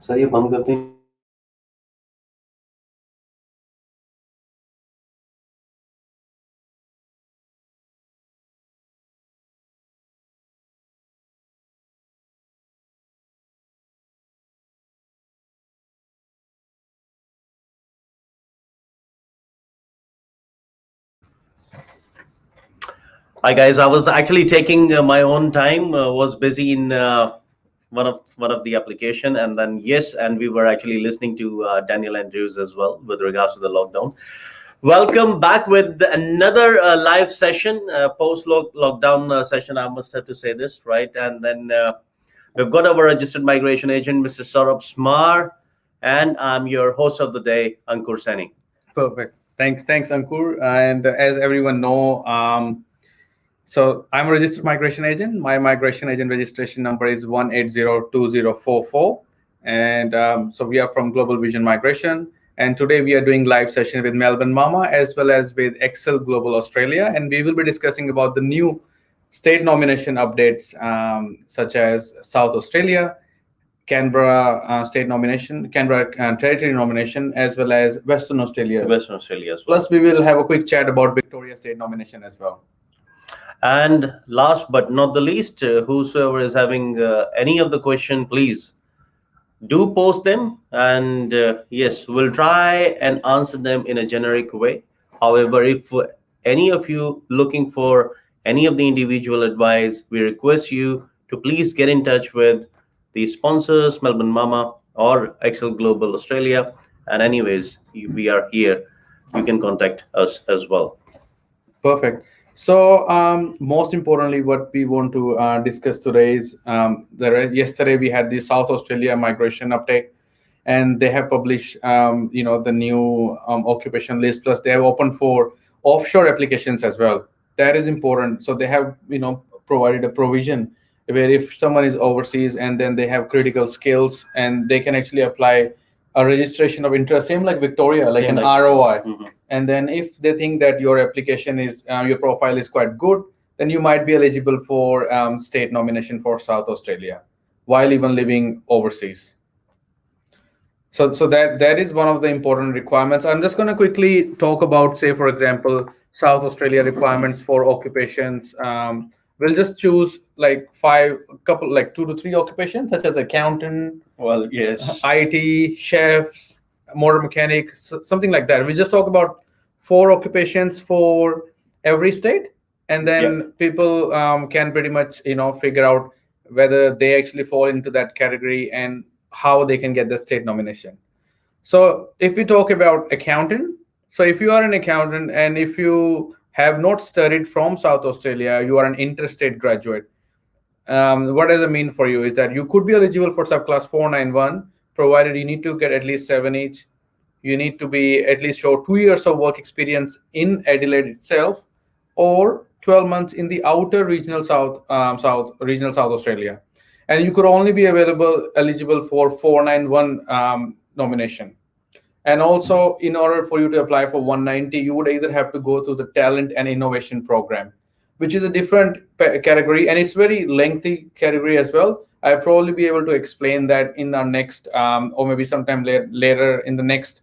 Sir ये बंद करते हैं. Hi guys, I was actually taking my own time. Was busy in one of the application, and then yes, and we were actually listening to Daniel Andrews as well with regards to the lockdown. Welcome back with another live session, post lockdown session. I must have to say this right, and then we've got our registered migration agent, Mr. Saurabh Smar, and I'm your host of the day, Ankur Seni. Perfect. Thanks, Ankur. And as everyone know, so I'm a registered migration agent. My migration agent registration number is 1802044. And so we are from Global Vision Migration. And today we are doing live session with MelbourneMAMA as well as with Xcel Global Australia. And we will be discussing about the new state nomination updates, such as South Australia, Canberra state nomination, Canberra territory nomination, as well as Western Australia. Western Australia as well. Plus, we will have a quick chat about Victoria state nomination as well. And last but not the least, whosoever is having any of the question, please do post them. And yes, we'll try and answer them in a generic way. However, if any of you looking for any of the individual advice, we request you to please get in touch with the sponsors, MelbourneMAMA or Xcel Global Australia. And anyways, we are here. You can contact us as well. Perfect. So most importantly, what we want to discuss today is yesterday we had the South Australia migration update, and they have published the new occupation list. Plus, they have opened for offshore applications as well. That is important. So they have provided a provision where if someone is overseas and then they have critical skills and they can actually apply a registration of interest, same like Victoria, like an ROI. Mm-hmm. And then if they think that your application is, your profile is quite good, then you might be eligible for state nomination for South Australia while even living overseas. So that is one of the important requirements. I'm just going to quickly talk about, say, for example, South Australia requirements for occupations. We'll just choose like 2 to 3 occupations, such as accountant, Well, yes, IT, chefs, motor mechanic, something like that. We just talk about 4 occupations for every state, and then people can pretty much figure out whether they actually fall into that category and how they can get the state nomination. So if we talk about accountant, so if you are an accountant and if you have not studied from South Australia, you are an interstate graduate. What does it mean for you is that you could be eligible for subclass 491, provided you need to get at least 7 each. You need to be at least show 2 years of work experience in Adelaide itself, or 12 months in the outer regional South Australia. And you could only be eligible for 491 nomination. And also, in order for you to apply for 190, you would either have to go through the talent and innovation program, which is a different category, and it's very lengthy category as well. I'll probably be able to explain that in our next, or maybe sometime later in the next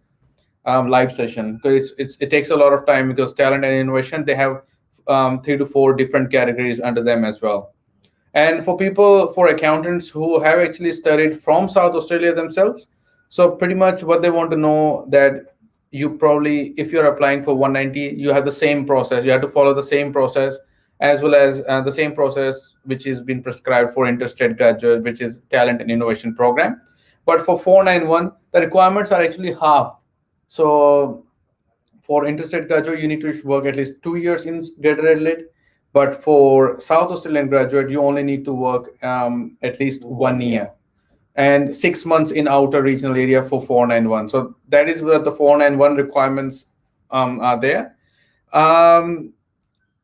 live session, because it takes a lot of time, because talent and innovation, they have 3 to 4 different categories under them as well. And for accountants who have actually studied from South Australia themselves, so pretty much what they want to know that you probably, if you're applying for 190, you have the same process. You have to follow the same process, as well as the same process which is been prescribed for interstate graduate, which is talent and innovation program. But for 491, the requirements are actually half. So for interstate graduate, you need to work at least 2 years in Greater Adelaide. But for South Australian graduate, you only need to work at least 1 year, and 6 months in outer regional area for 491. So that is where the 491 requirements are there.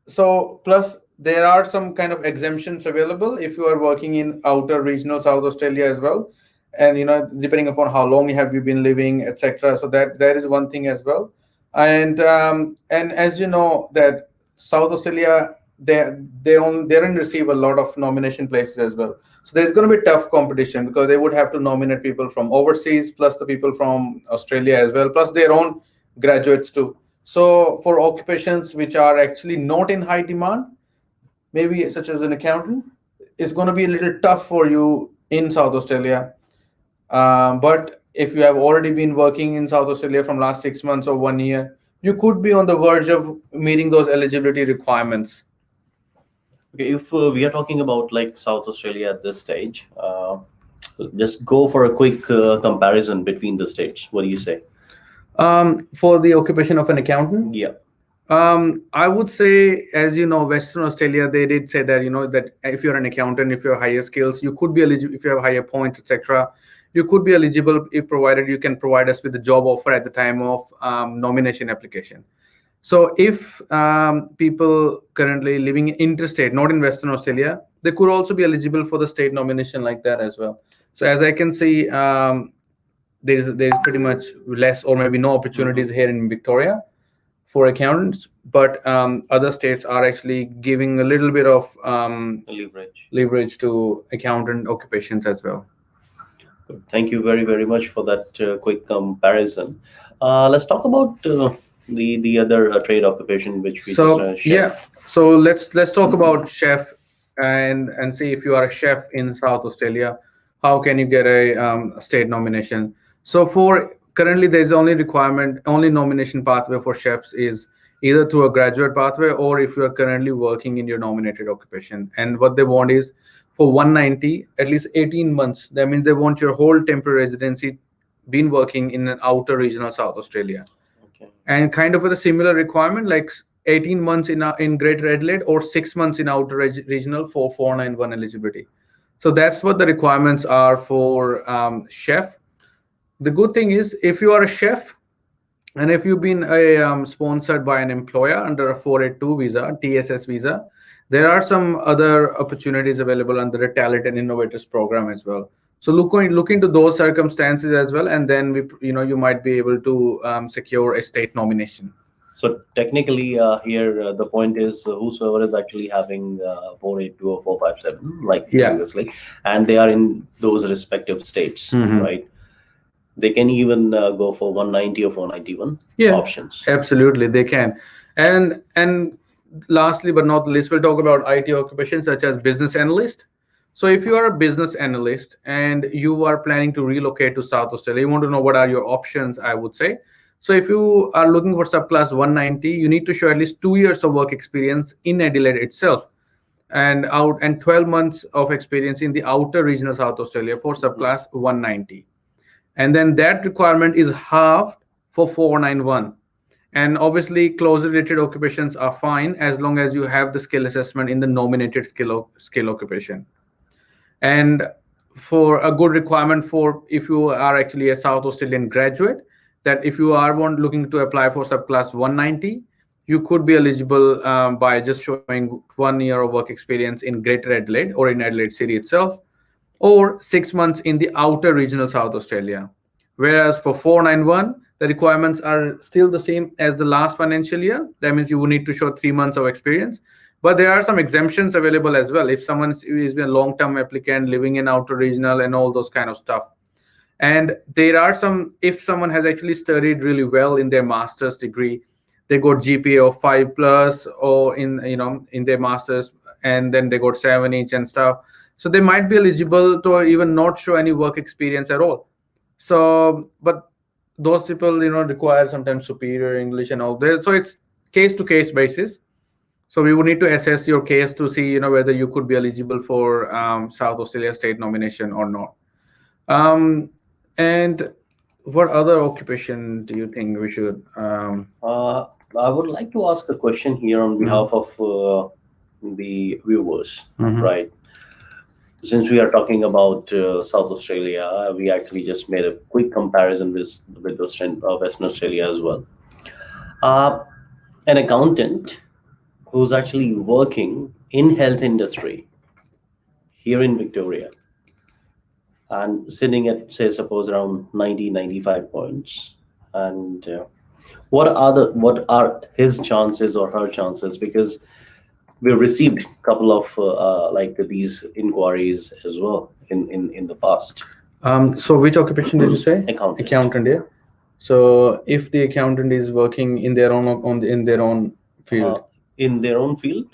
So plus there are some kind of exemptions available if you are working in outer regional South Australia as well, and depending upon how long have you been living, etc. So that is one thing as well. And as you know that South Australia they don't receive a lot of nomination places as well. So there's going to be tough competition because they would have to nominate people from overseas plus the people from Australia as well, plus their own graduates too. So for occupations which are actually not in high demand, maybe such as an accountant, it's going to be a little tough for you in South Australia. But if you have already been working in South Australia from last 6 months or 1 year, you could be on the verge of meeting those eligibility requirements. Okay, if we are talking about like South Australia at this stage, just go for a quick comparison between the states. What do you say? For the occupation of an accountant, Yeah. I would say, as you know, Western Australia, they did say that, that if you're an accountant, if you have higher skills, you could be eligible. If you have higher points, etc., you could be eligible if provided you can provide us with a job offer at the time of nomination application. So if people currently living in interstate, not in Western Australia, they could also be eligible for the state nomination like that as well. So as I can see, there's pretty much less or maybe no opportunities here in Victoria for accountants, but other states are actually giving a little bit of leverage to accountant occupations as well. Good. Thank you very, very much for that quick comparison. Let's talk about the other trade occupation, which we just chef. Yeah. So let's talk about chef and see if you are a chef in South Australia, how can you get a state nomination? So for currently, there's only nomination pathway for chefs is either through a graduate pathway or if you are currently working in your nominated occupation. And what they want is for 190, at least 18 months. That means they want your whole temporary residency been working in an outer regional South Australia. Okay. And kind of with a similar requirement, like 18 months in Greater Adelaide or 6 months in outer regional for 491 eligibility. So that's what the requirements are for chef. The good thing is if you are a chef and if you've been sponsored by an employer under a 482 visa, TSS visa, there are some other opportunities available under the Talent and Innovators program as well. So look into those circumstances as well, and then you might be able to secure a state nomination. So technically, here the point is whosoever is actually having 482 or 457, like previously, and they are in those respective states, right? They can even go for 190 or 491 options. Absolutely, they can. And lastly, but not least, we'll talk about IT occupations such as business analyst. So if you are a business analyst and you are planning to relocate to South Australia, you want to know what are your options, I would say. So if you are looking for subclass 190, you need to show at least 2 years of work experience in Adelaide itself and 12 months of experience in the outer regional South Australia for subclass 190. And then that requirement is halved for 491. And obviously, close-related occupations are fine as long as you have the skill assessment in the nominated skill occupation. And for a good requirement for if you are actually a South Australian graduate, that if you are looking to apply for subclass 190, you could be eligible by just showing 1 year of work experience in Greater Adelaide or in Adelaide City itself, or 6 months in the outer regional South Australia. Whereas for 491, the requirements are still the same as the last financial year. That means you will need to show 3 months of experience. But there are some exemptions available as well. If someone is a long-term applicant living in outer regional and all those kind of stuff. And there are some, if someone has actually studied really well in their master's degree, they got GPA of 5+ or in their master's, and then they got 7 each and stuff. So they might be eligible to even not show any work experience at all. So, but those people, require sometimes superior English and all that. So it's case-to-case basis. So we would need to assess your case to see, whether you could be eligible for South Australia state nomination or not. And what other occupation do you think we should? I would like to ask a question here on behalf of the viewers, right? Since we are talking about South Australia, we actually just made a quick comparison with Western Australia as well. An accountant who's actually working in health industry here in Victoria and sitting at, say, suppose around 90-95 points, and what are his chances or her chances? Because we received a couple of like these inquiries as well in the past. So which occupation did you say? Accountant. Accountant, yeah. So if the accountant is working in their own in their own field, in their own field,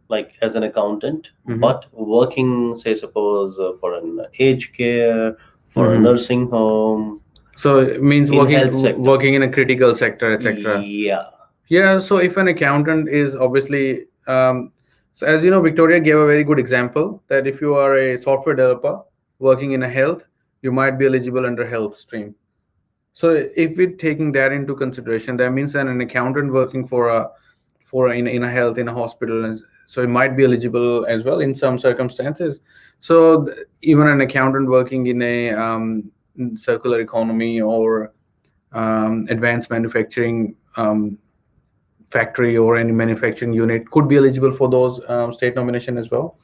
like as an accountant, but working, say, suppose for an aged care, for a nursing home. So it means In health sector. working in a critical sector, etc. Yeah. So if an accountant is obviously, so as you know, Victoria gave a very good example that if you are a software developer working in a health, you might be eligible under health stream. So if we're taking that into consideration, that means that an accountant working in a health in a hospital, and so it might be eligible as well in some circumstances. So even an accountant working in a circular economy or advanced manufacturing factory or any manufacturing unit could be eligible for those state nomination as well.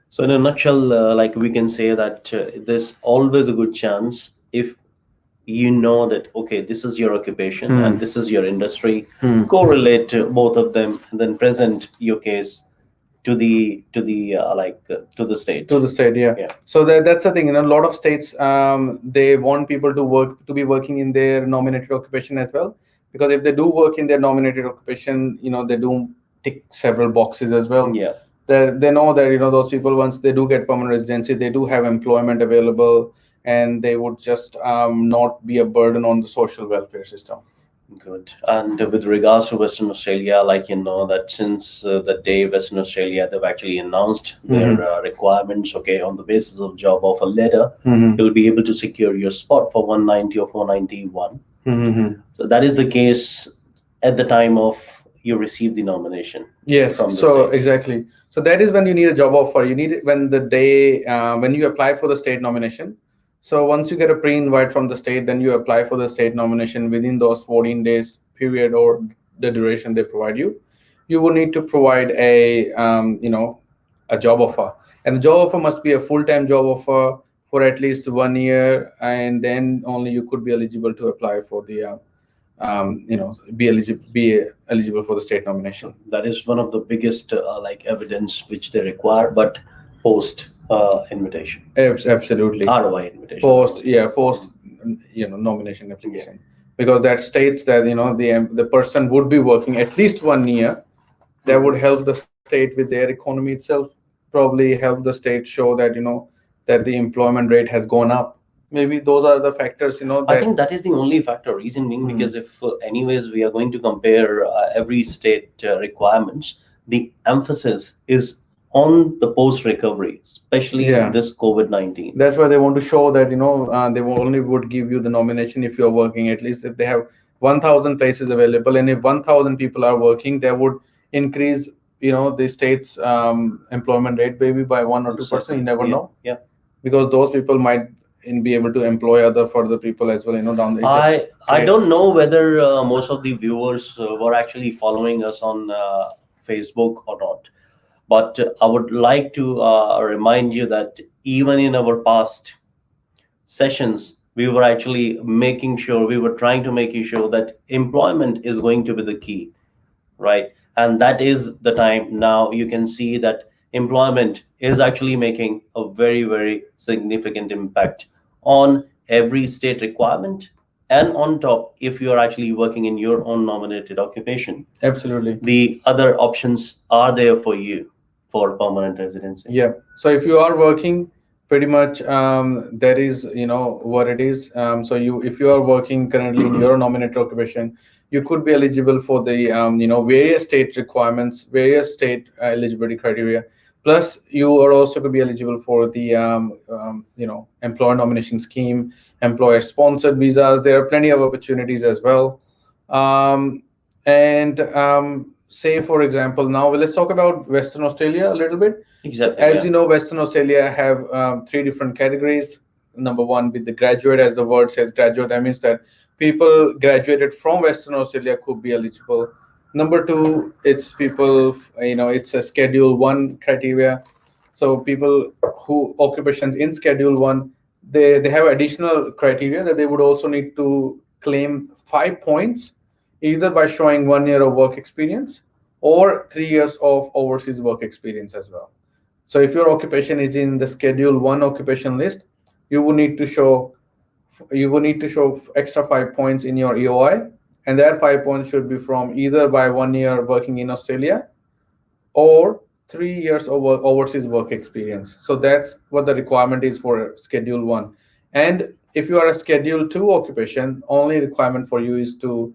So in a nutshell, like we can say that there's always a good chance if you know that, okay, this is your occupation and this is your industry, correlate both of them and then present your case to the state. To the state, yeah. So that's the thing. A lot of states they want people to be working in their nominated occupation as well, because if they do work in their nominated occupation, they do tick several boxes as well. They know that those people, once they do get permanent residency, they do have employment available, and they would just not be a burden on the social welfare system. Good. And with regards to Western Australia, like that since the day Western Australia, they've actually announced their requirements. Okay, on the basis of job offer letter, you'll be able to secure your spot for 190 or 491. So that is the case at the time of you receive the nomination. Yes. From the so state. Exactly. So that is when you need a job offer. You need it when the day when you apply for the state nomination. So once you get a pre-invite from the state, then you apply for the state nomination within those 14 days period or the duration they provide you. You will need to provide a job offer, and the job offer must be a full-time job offer for at least 1 year, and then only you could be eligible to apply for the be eligible for the state nomination. That is one of the biggest evidence which they require, but post invitation. Absolutely. ROI invitation. Post nomination application, because that states that the person would be working at least 1 year. That would help the state with their economy itself, probably help the state show that that the employment rate has gone up. Maybe those are the factors. I think that is the only factor. Reason being, because if anyways we are going to compare every state requirements, the emphasis is on the post recovery, especially in this COVID-19. That's why they want to show that they only would give you the nomination if you're working. At least if they have 1,000 places available, and if 1,000 people are working, they would increase the state's employment rate maybe by 1 or 2%. You never know. Because those people might be able to employ other further people as well. Down the I don't know whether most of the viewers were actually following us on Facebook or not. But I would like to remind you that even in our past sessions, we were actually trying to make sure that employment is going to be the key, right? And that is the time now you can see that employment is actually making a very, very significant impact on every state requirement. And on top, if you're actually working in your own nominated occupation, absolutely, the other options are there for you for permanent residency. Yeah. So if you are working, pretty much that is what it is. So if you are working currently in your nominated occupation, you could be eligible for the various state requirements, various state eligibility criteria. Plus, you are also to be eligible for the employer nomination scheme, employer sponsored visas. There are plenty of opportunities as well. Say, for example, now let's talk about Western Australia a little bit. Exactly. As you know, Western Australia have 3 different categories. Number 1, with the graduate, as the word says, graduate. That means that people graduated from Western Australia could be eligible. Number 2, it's people, it's a Schedule 1 criteria. So people who occupations in Schedule 1, they have additional criteria that they would also need to claim 5 points, either by showing 1 year of work experience or 3 years of overseas work experience as well. So if your occupation is in the Schedule 1 occupation list, you will need to show extra 5 points in your EOI, and that 5 points should be from either by 1 year working in Australia or 3 years of overseas work experience. So that's what the requirement is for Schedule 1. And if you are a Schedule 2 occupation, only requirement for you is to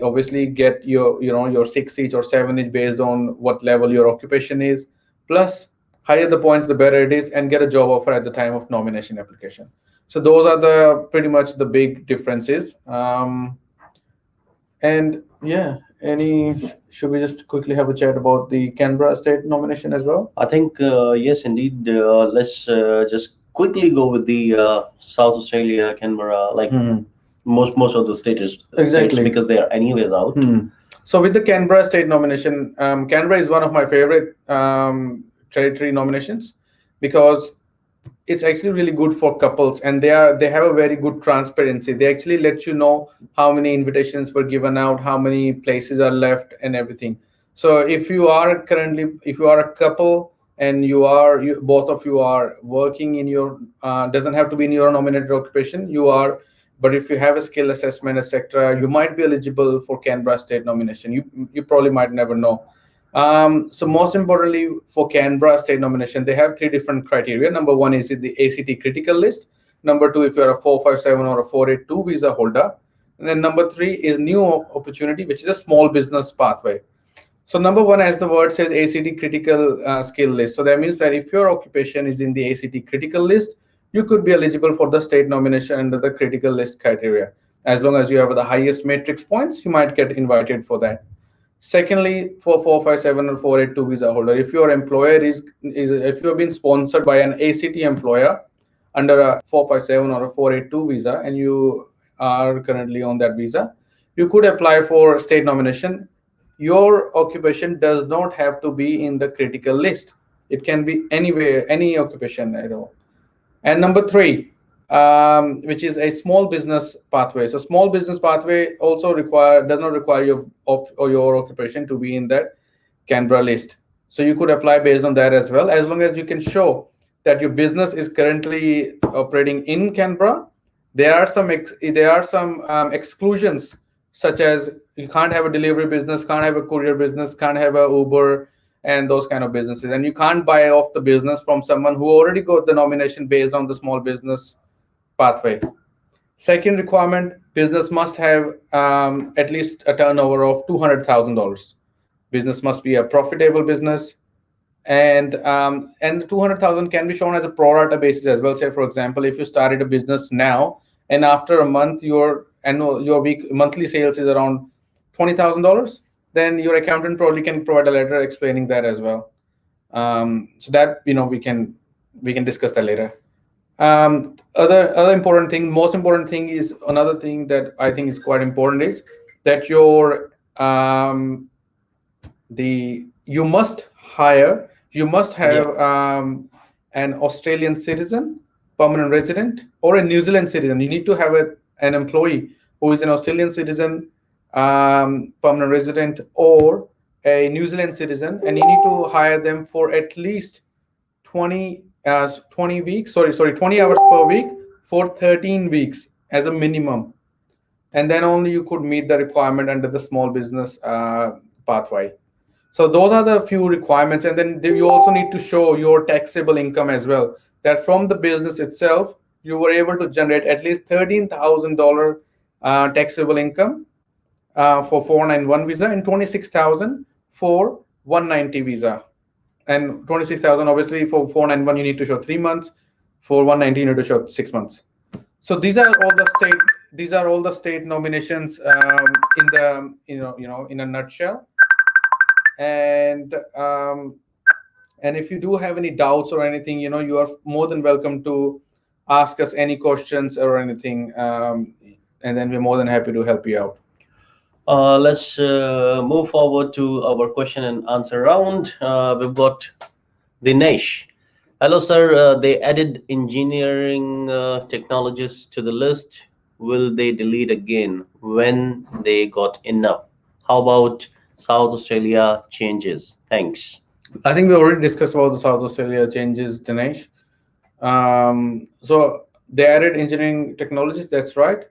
obviously get your 6 each or 7 each based on what level your occupation is. Plus, higher the points, the better it is, and get a job offer at the time of nomination application. So those are the pretty much the big differences. And yeah, should we just quickly have a chat about the Canberra state nomination as well? I think yes, indeed. Let's just quickly go with the South Australia, Canberra, like most of the states, Exactly. because they are anyways out. So with the Canberra state nomination, Canberra is one of my favorite territory nominations because it's actually really good for couples, and they have a very good transparency. They actually let you know how many invitations were given out, how many places are left, and everything. So if you are a couple and both of you are working in your doesn't have to be in your nominated occupation, but if you have a skill assessment, etc., you might be eligible for Canberra state nomination. You probably might never know. So most importantly, for Canberra state nomination, they have 3 different criteria. Number 1 is the ACT critical list. Number 2, if you're a 457 or a 482 visa holder. And then number 3 is new opportunity, which is a small business pathway. So number 1, as the word says, ACT critical skill list. So that means that if your occupation is in the ACT critical list, you could be eligible for the state nomination under the critical list criteria. As long as you have the highest matrix points, you might get invited for that. Secondly, for 457 or 482 visa holder, if your employer if you have been sponsored by an ACT employer under a 457 or a 482 visa, and you are currently on that visa, you could apply for state nomination. Your occupation does not have to be in the critical list. It can be anywhere, any occupation at all. And number 3, which is a small business pathway. So small business pathway also does not require your occupation to be in that Canberra list. So you could apply based on that as well, as long as you can show that your business is currently operating in Canberra. There are some exclusions, such as you can't have a delivery business, can't have a courier business, can't have a Uber, and those kind of businesses. And you can't buy off the business from someone who already got the nomination based on the small business pathway. Second requirement, business must have at least a turnover of $200,000. Business must be a profitable business, and 200,000 can be shown as a pro rata basis as well. Say, for example, if you started a business now and after a month your monthly sales is around $20,000, then your accountant probably can provide a letter explaining that as well. So that we can discuss that later. Other important thing, most important thing is another thing that I think is quite important is that you must have an Australian citizen, permanent resident, or a New Zealand citizen. You need to have an employee who is an Australian citizen, permanent resident, or a New Zealand citizen, and you need to hire them for at least 20 hours per week for 13 weeks as a minimum, and then only you could meet the requirement under the small business pathway. So those are the few requirements, and then you also need to show your taxable income as well, that from the business itself you were able to generate at least $13,000 taxable income for 491 visa, and 26,000 for 190 visa. And 26,000 obviously for 491 you need to show 3 months, for 190 you need to show 6 months. So these are all the state nominations in the in a nutshell. And if you do have any doubts or anything, you are more than welcome to ask us any questions or anything, and then we're more than happy to help you out. Let's move forward to our question and answer round. We've got Dinesh. Hello, sir. They added engineering technologists to the list. Will they delete again when they got enough? How about South Australia changes? Thanks. I think we already discussed about the South Australia changes, Dinesh. So they added engineering technologies, that's right.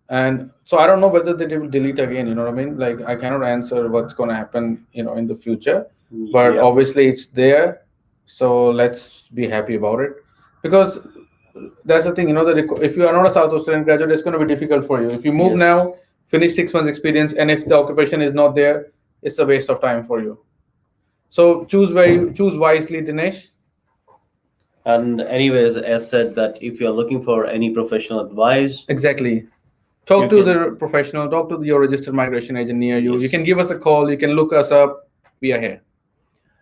And so I don't know whether they will delete again, you know what I mean? Like I cannot answer what's going to happen, in the future, but Yeah. obviously it's there. So let's be happy about it, because that's the thing, that if you are not a South Australian graduate, it's going to be difficult for you. If you move Yes. now, finish 6 months experience, and if the occupation is not there, it's a waste of time for you. So choose wisely, Dinesh. And anyways, as said that if you're looking for any professional advice, Exactly. you Talk to can. the professional, talk to your registered migration agent near you. You Yes. can give us a call, you can look us up. We are here.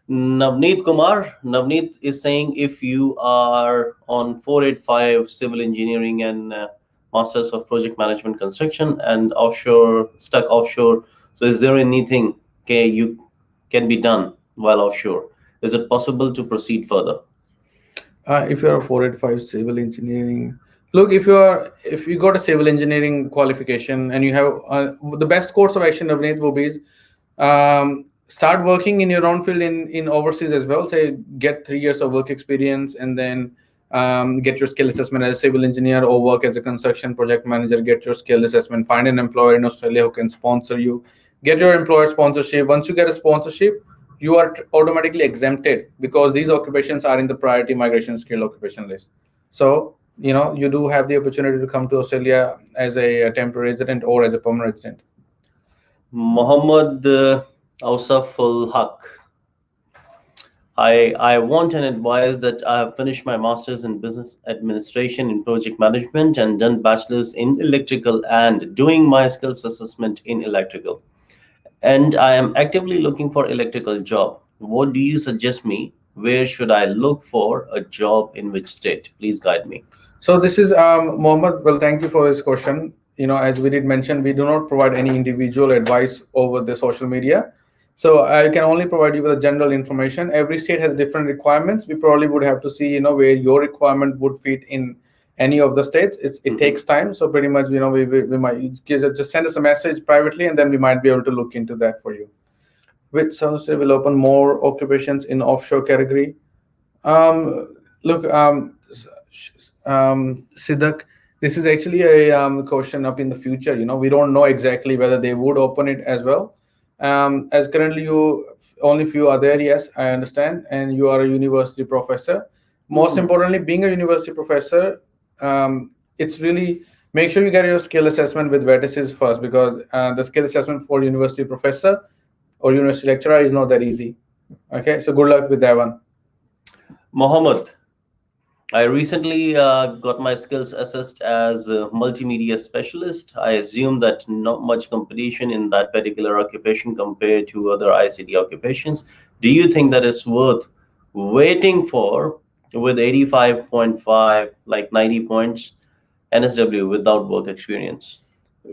Navneet Kumar. Navneet is saying if you are on 485 civil engineering and masters of project management construction and offshore, stuck offshore, so is there anything you can be done while offshore? Is it possible to proceed further? If you're a 485 civil engineering, look, if you got a civil engineering qualification and you have the best course of action of it will be is, start working in your own field in overseas as well. Say get 3 years of work experience, and then get your skill assessment as a civil engineer, or work as a construction project manager. Get your skill assessment. Find an employer in Australia who can sponsor you. Get your employer sponsorship. Once you get a sponsorship, you are automatically exempted, because these occupations are in the priority migration skill occupation list. So you do have the opportunity to come to Australia as a temporary resident or as a permanent resident. Mohammed Ausaful Haq. I want an advice that I have finished my master's in business administration in project management and done bachelor's in electrical and doing my skills assessment in electrical. And I am actively looking for electrical job. What do you suggest me? Where should I look for a job in which state? Please guide me. So this is Mohammed. Well, thank you for this question. As we did mention, we do not provide any individual advice over the social media. So I can only provide you with the general information. Every state has different requirements. We probably would have to see, where your requirement would fit in any of the states. It takes time. So pretty much, we might just send us a message privately, and then we might be able to look into that for you. Which South Australia will open more occupations in offshore category? Look, Siddhak, this is actually a question up in the future. We don't know exactly whether they would open it as well. As currently you only few are there, yes, I understand, and you are a university professor. Most importantly, being a university professor, it's really make sure you get your skill assessment with vertices first, because the skill assessment for university professor or university lecturer is not that easy. Okay, so good luck with that one. Mohammed, I recently got my skills assessed as a multimedia specialist. I assume that not much competition in that particular occupation compared to other ICT occupations. Do you think that it's worth waiting for with 85.5, like 90 points, NSW without work experience?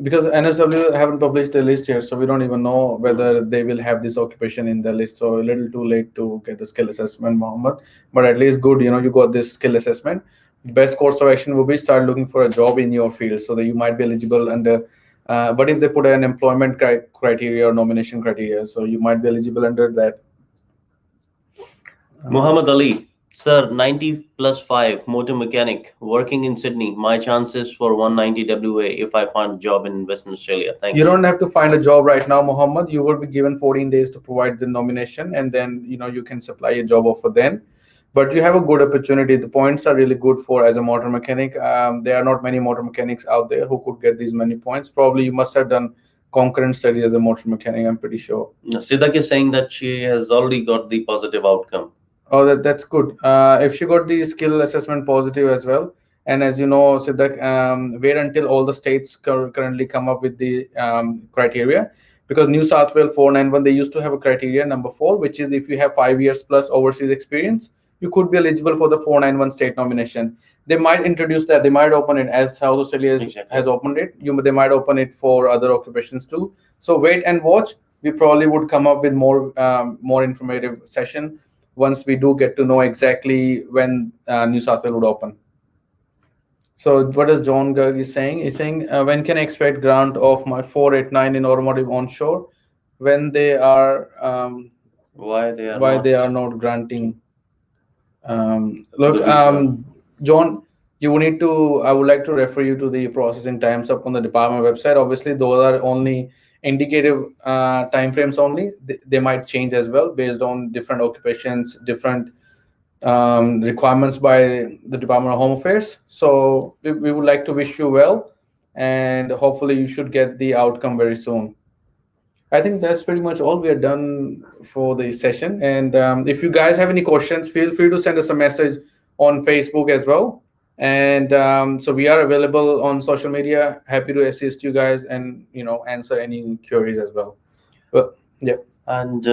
Because NSW haven't published the list yet, so we don't even know whether they will have this occupation in the list. So a little too late to get the skill assessment, Mohammed. But at least good, you got this skill assessment. Best course of action will be start looking for a job in your field, so that you might be eligible under. But if they put an employment criteria or nomination criteria, so you might be eligible under that. Muhammad Ali, sir, 90 plus 5, motor mechanic, working in Sydney. My chances for 190 WA if I find a job in Western Australia. Thank You you. don't have to find a job right now, Mohammed. You will be given 14 days to provide the nomination, and then you can supply a job offer then. But you have a good opportunity. The points are really good for as a motor mechanic. There are not many motor mechanics out there who could get these many points. Probably you must have done concurrent study as a motor mechanic, I'm pretty sure. Siddhak is saying that she has already got the positive outcome. Oh, that's good. If she got the skill assessment positive as well, and as you know, Siddhak, wait until all the states currently come up with the criteria, because New South Wales 491, they used to have a criteria number 4, which is if you have 5 years plus overseas experience, you could be eligible for the 491 state nomination. They might introduce that. They might open it as South Australia has opened it. They might open it for other occupations too. So wait and watch. We probably would come up with more informative session once we do get to know exactly when New South Wales would open. So what does John Gerg is saying? He's saying, when can I expect grant of my 489 in automotive onshore? when they are Why they are why not they are not granting. Look, the visa? John, you need to. I would like to refer you to the processing times up on the department website. Obviously, those are only indicative timeframes only. They might change as well based on different occupations, different requirements by the Department of Home Affairs. So we would like to wish you well, and hopefully you should get the outcome very soon. I think that's pretty much all we are done for the session. And if you guys have any questions, feel free to send us a message on Facebook as well. And so we are available on social media. Happy to assist you guys and answer any queries as well. Well, yeah. And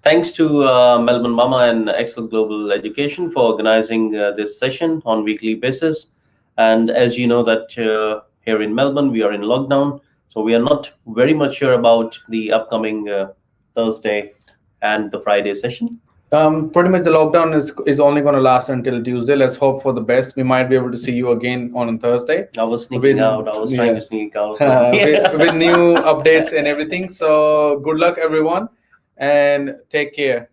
thanks to Melbourne Mama and Excel Global Education for organizing this session on weekly basis. And as you know that here in Melbourne, we are in lockdown. So we are not very much sure about the upcoming Thursday and the Friday session. Pretty much the lockdown is only going to last until Tuesday. Let's hope for the best. We might be able to see you again on Thursday. I was sneaking out. I was trying yeah. to sneak out. With new updates and everything. So good luck, everyone, and take care.